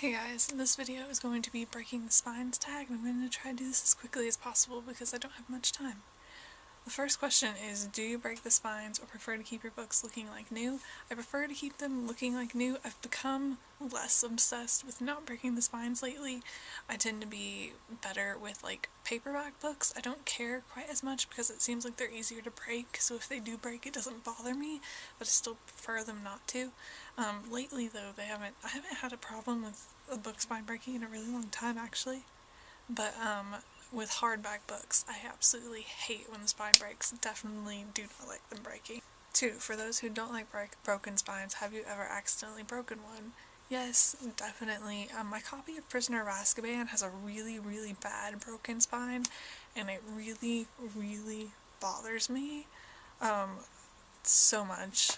Hey guys, this video is going to be breaking the spines tag, and I'm going to try to do this as quickly as possible because I don't have much time. The first question is, do you break the spines or prefer to keep your books looking like new? I prefer to keep them looking like new. I've become less obsessed with not breaking the spines lately. I tend to be better with like paperback books. I don't care quite as much because it seems like they're easier to break, so if they do break it doesn't bother me, but I still prefer them not to. Lately though, I haven't had a problem with a book spine breaking in a really long time actually. But with hardback books, I absolutely hate when the spine breaks. Definitely do not like them breaking. 2. For those who don't like broken spines, have you ever accidentally broken one? Yes, definitely. My copy of Prisoner of Azkaban has a really, really bad broken spine, and it really, really bothers me so much.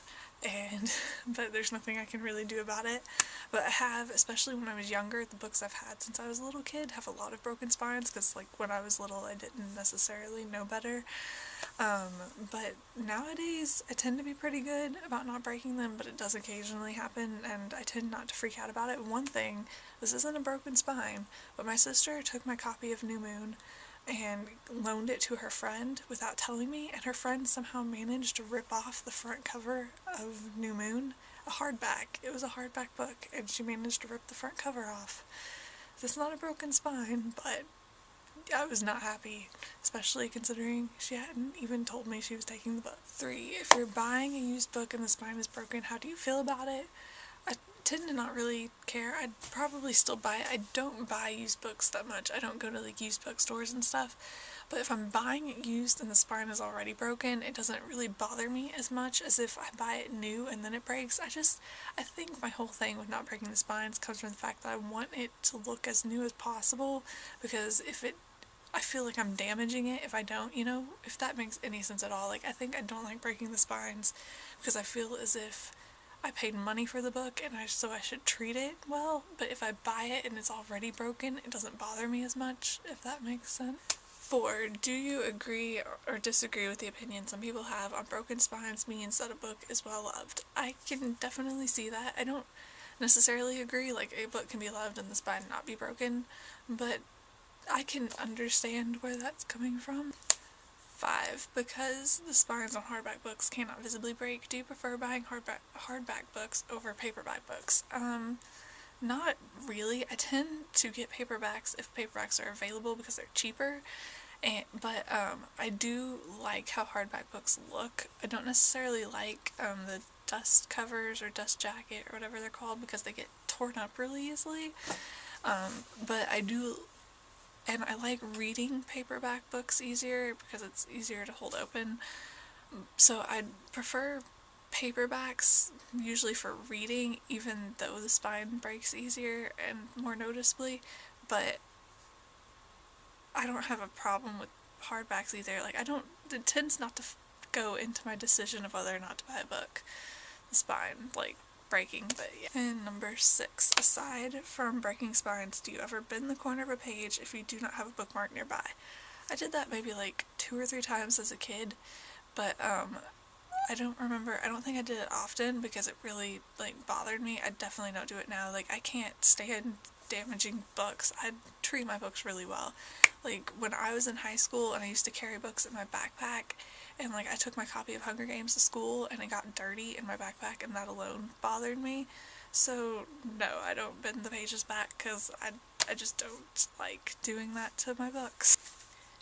But there's nothing I can really do about it. But I have, especially when I was younger, the books I've had since I was a little kid have a lot of broken spines, because like when I was little I didn't necessarily know better. But nowadays I tend to be pretty good about not breaking them, but it does occasionally happen, and I tend not to freak out about it. One thing, this isn't a broken spine, but my sister took my copy of New Moon and loaned it to her friend without telling me, and her friend somehow managed to rip off the front cover of New Moon, a hardback. It was a hardback book, and she managed to rip the front cover off. It's not a broken spine, but I was not happy, especially considering she hadn't even told me she was taking the book. 3. If you're buying a used book and the spine is broken, how do you feel about it? I tend to not really care. I'd probably still buy it. I don't buy used books that much. I don't go to like used bookstores and stuff. But if I'm buying it used and the spine is already broken, it doesn't really bother me as much as if I buy it new and then it breaks. I think my whole thing with not breaking the spines comes from the fact that I want it to look as new as possible, because I feel like I'm damaging it if I don't, if that makes any sense at all. Like, I think I don't like breaking the spines because I feel as if I paid money for the book and so I should treat it well, but if I buy it and it's already broken, it doesn't bother me as much, if that makes sense. 4. Do you agree or disagree with the opinion some people have on broken spines means that a book is well loved? I can definitely see that. I don't necessarily agree, like a book can be loved and the spine not be broken, but I can understand where that's coming from. 5. Because the spines on hardback books cannot visibly break, do you prefer buying hardback books over paperback books? Not really. I tend to get paperbacks if paperbacks are available because they're cheaper, but I do like how hardback books look. I don't necessarily like the dust covers or dust jacket or whatever they're called because they get torn up really easily, but I do. And I like reading paperback books easier because it's easier to hold open. So I'd prefer paperbacks usually for reading, even though the spine breaks easier and more noticeably. But I don't have a problem with hardbacks either. Like, it tends not to go into my decision of whether or not to buy a book, the spine, like, breaking, but yeah. And number 6, aside from breaking spines, do you ever bend the corner of a page if you do not have a bookmark nearby? I did that maybe like 2 or 3 times as a kid, but I don't think I did it often because it really like bothered me. I definitely don't do it now. Like, I can't stand damaging books. I treat my books really well. Like, when I was in high school and I used to carry books in my backpack, and like I took my copy of Hunger Games to school and it got dirty in my backpack, and that alone bothered me. So no, I don't bend the pages back because I just don't like doing that to my books.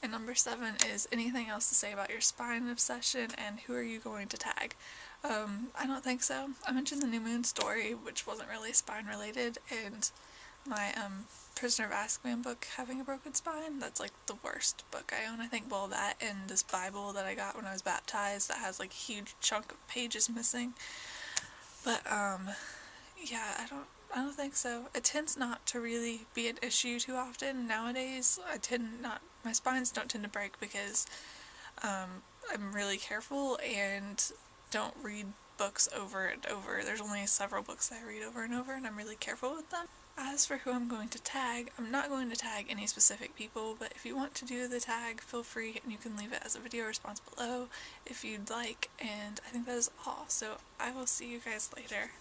And number 7 is, anything else to say about your spine obsession, and who are you going to tag? I don't think so. I mentioned the New Moon story, which wasn't really spine related, and my Prisoner of Azkaban book having a broken spine. That's like the worst book I own. I think, well, that and this Bible that I got when I was baptized that has like a huge chunk of pages missing. But yeah, I don't think so. It tends not to really be an issue too often nowadays. My spines don't tend to break because I'm really careful and don't read books over and over. There's only several books that I read over and over, and I'm really careful with them. As for who I'm going to tag, I'm not going to tag any specific people, but if you want to do the tag, feel free, and you can leave it as a video response below if you'd like, and I think that is all, so I will see you guys later.